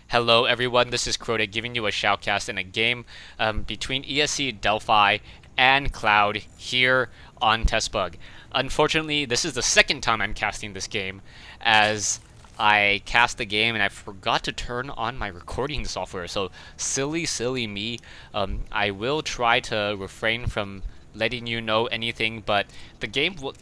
Hello everyone, this is ClouD giving you a shoutcast in a game between ESC Delphi and ClouD here on Testbug. Unfortunately, this is the second time I'm casting this game, as I cast the game and I forgot to turn on my recording software, so silly me. I will try to refrain from letting you know anything, but the game will,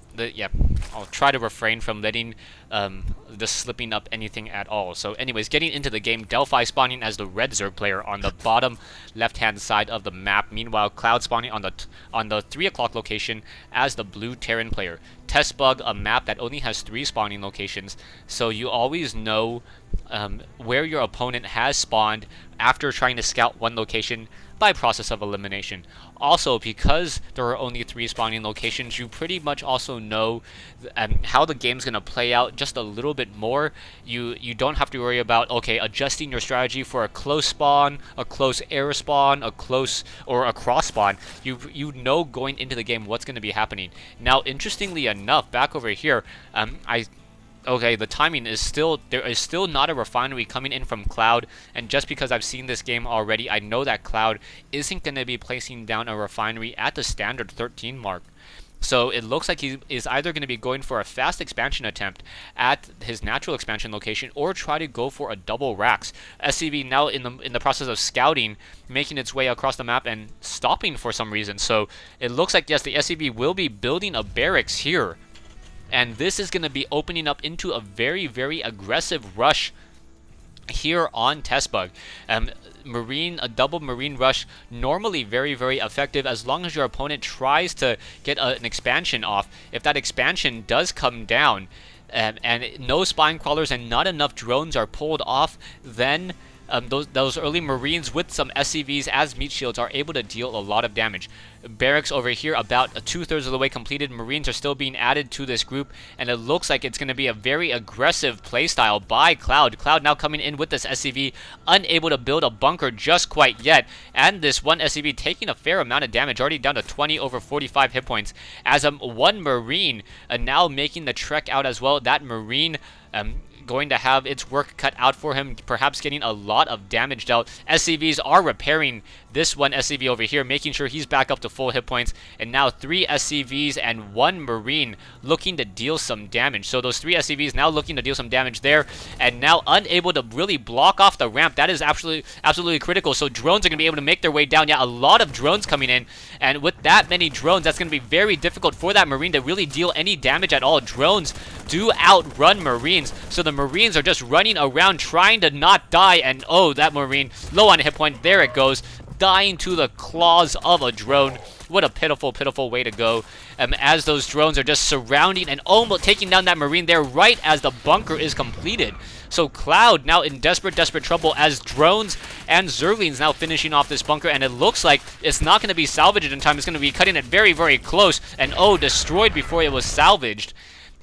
I'll try to refrain from letting the slipping up anything at all. So anyways, getting into the game, Delphi spawning as the red Zerg player on the bottom left hand side of the map. Meanwhile, ClouD spawning on the 3 o'clock location as the blue Terran player. Testbug, a map that only has 3 spawning locations, so you always know where your opponent has spawned after trying to scout one location by process of elimination. Also, because there are only 3 spawning locations, you pretty much also know how the game's going to play out just a little bit more. You don't have to worry about, okay, adjusting your strategy for a close spawn, a close air spawn, a close or a cross spawn. You know going into the game what's going to be happening. Now, interestingly enough, back over here, Okay, the timing is there is still not a refinery coming in from ClouD, and just because I've seen this game already, I know that ClouD isn't going to be placing down a refinery at the standard 13 mark. So it looks like he is either going to be going for a fast expansion attempt at his natural expansion location, or try to go for a double racks. SCV now in the process of scouting, making its way across the map and stopping for some reason. So it looks like, yes, the SCV will be building a barracks here. And this is going to be opening up into a very aggressive rush here on Testbug. A double Marine rush, normally very effective as long as your opponent tries to get an expansion off. If that expansion does come down and no spine crawlers and not enough drones are pulled off, then those early Marines with some SCVs as meat shields are able to deal a lot of damage. Barracks over here about 2/3 of the way completed. Marines are still being added to this group, and it looks like it's going to be a very aggressive playstyle by ClouD. ClouD now coming in with this SCV, unable to build a bunker just quite yet, and this one SCV taking a fair amount of damage, already down to 20 over 45 hit points, as one Marine now making the trek out as well. That Marine going to have its work cut out for him, perhaps getting a lot of damage dealt. SCVs are repairing this one SCV over here, making sure he's back up to full hit points, and now 3 SCVs and 1 Marine looking to deal some damage. So those 3 SCVs now looking to deal some damage there, and now unable to really block off the ramp. That is absolutely critical. So drones are going to be able to make their way down. Yeah, a lot of drones coming in, and with that many drones, that's going to be very difficult for that Marine to really deal any damage at all. Drones do outrun Marines, so the Marines are just running around trying to not die, and oh, that Marine low on a hit point. There it goes, dying to the claws of a drone. What a pitiful way to go, as those drones are just surrounding and almost taking down that Marine there right as the bunker is completed. So ClouD now in desperate trouble, as drones and Zerglings now finishing off this bunker, and it looks like it's not going to be salvaged in time. It's going to be cutting it very close, and oh, destroyed before it was salvaged.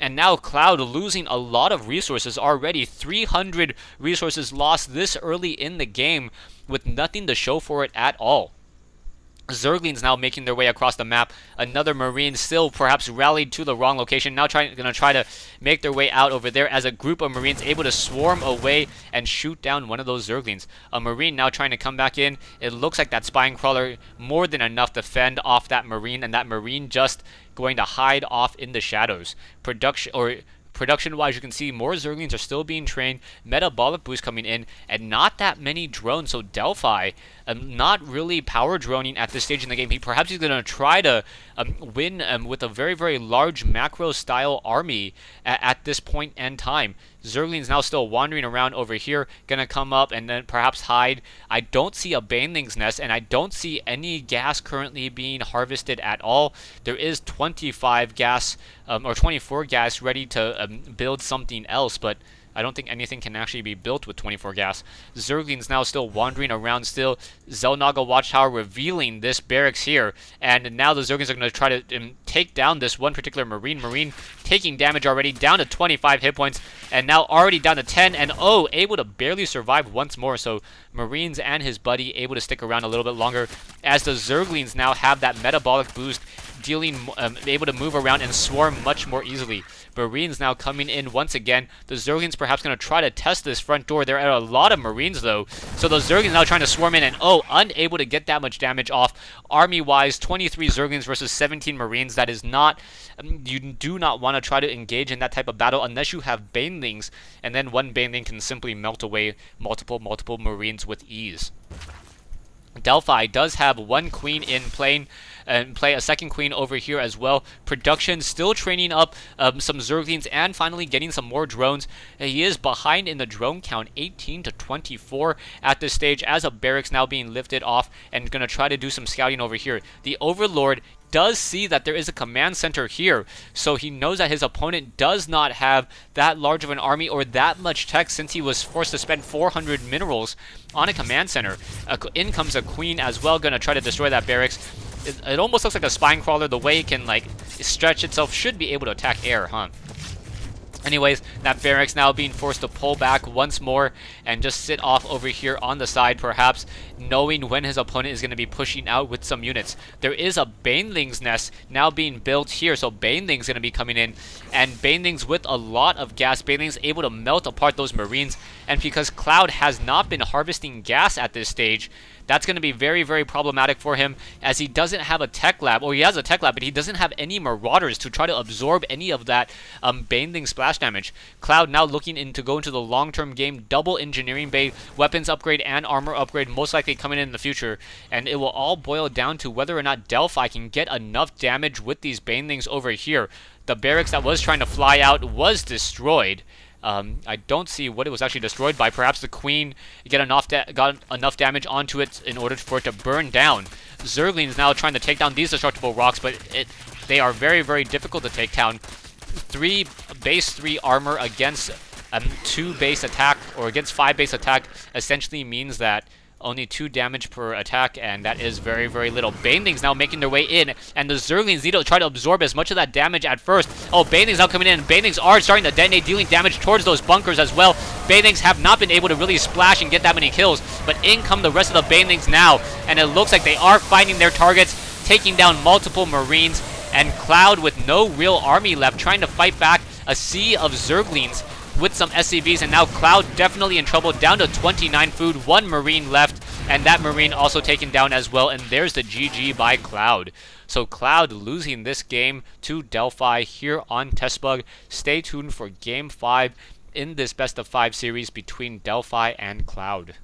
And now ClouD losing a lot of resources already. 300 resources lost this early in the game with nothing to show for it at all. Zerglings now making their way across the map. Another Marine still perhaps rallied to the wrong location. Now going to try to make their way out over there, as a group of Marines able to swarm away and shoot down one of those Zerglings. A Marine now trying to come back in. It looks like that spine crawler more than enough to fend off that Marine, and that Marine just going to hide off in the shadows. Production-wise, you can see more Zerglings are still being trained, metabolic boost coming in, and not that many drones. So Delphi, not really power droning at this stage in the game. Perhaps he's going to try to win with a very large macro-style army at this point in time. Zerglings now still wandering around over here, gonna come up and then perhaps hide. I don't see a Baneling's nest, and I don't see any gas currently being harvested at all. There is 25 gas or 24 gas ready to build something else, but I don't think anything can actually be built with 24 gas. Zerglings now still wandering around still. Zelnaga Watchtower revealing this barracks here, and now the Zerglings are going to try to take down this one particular Marine. Marine taking damage already, down to 25 hit points, and now already down to 10, and oh, able to barely survive once more. So Marines and his buddy able to stick around a little bit longer, as the Zerglings now have that metabolic boost, able to move around and swarm much more easily. Marines now coming in once again. The Zerglings perhaps going to try to test this front door. There are a lot of Marines though, so the Zerglings now trying to swarm in and unable to get that much damage off. Army-wise, 23 Zerglings versus 17 Marines. That is not, you do not want to try to engage in that type of battle unless you have Banelings, and then one Baneling can simply melt away multiple Marines with ease. Delphi does have one queen in playing and play a second queen over here as well. Production still training up some Zerglings and finally getting some more drones. He is behind in the drone count, 18 to 24 at this stage, as a barracks now being lifted off and going to try to do some scouting over here. The Overlord does see that there is a command center here, so he knows that his opponent does not have that large of an army or that much tech, since he was forced to spend 400 minerals on a command center. In comes a queen as well, gonna try to destroy that barracks. It almost looks like a spine crawler. The way it can like stretch itself, should be able to attack air, huh? Anyways, that barracks now being forced to pull back once more and just sit off over here on the side, perhaps knowing when his opponent is going to be pushing out with some units. There is a Baneling's nest now being built here, so Baneling's going to be coming in, and Banelings with a lot of gas. Banelings able to melt apart those Marines, and because ClouD has not been harvesting gas at this stage, that's going to be very, very problematic for him, as he doesn't have a tech lab, or he has a tech lab, but he doesn't have any Marauders to try to absorb any of that Baneling splash damage. ClouD now looking to go into the long-term game, double engineering bay, weapons upgrade and armor upgrade most likely coming in the future, and it will all boil down to whether or not Delphi can get enough damage with these Banelings over here. The barracks that was trying to fly out was destroyed. I don't see what it was actually destroyed by. Perhaps the queen got enough damage onto it in order for it to burn down. Zerglings now trying to take down these destructible rocks, but they are very, very difficult to take down. Base 3 armor against 2 base attack, or against 5 base attack, essentially means that only 2 damage per attack, and that is very, very little. Banelings now making their way in, and the Zerglings need to try to absorb as much of that damage at first. Banelings now coming in, and Banelings are starting to detonate, dealing damage towards those bunkers as well. Banelings have not been able to really splash and get that many kills, but in come the rest of the Banelings now, and it looks like they are finding their targets, taking down multiple Marines, and ClouD with no real army left, trying to fight back a sea of Zerglings with some SCVs, and now ClouD definitely in trouble, down to 29 food, 1 Marine left, and that Marine also taken down as well, and there's the GG by ClouD. So ClouD losing this game to Delphi here on Testbug. Stay tuned for Game 5 in this best of 5 series between Delphi and ClouD.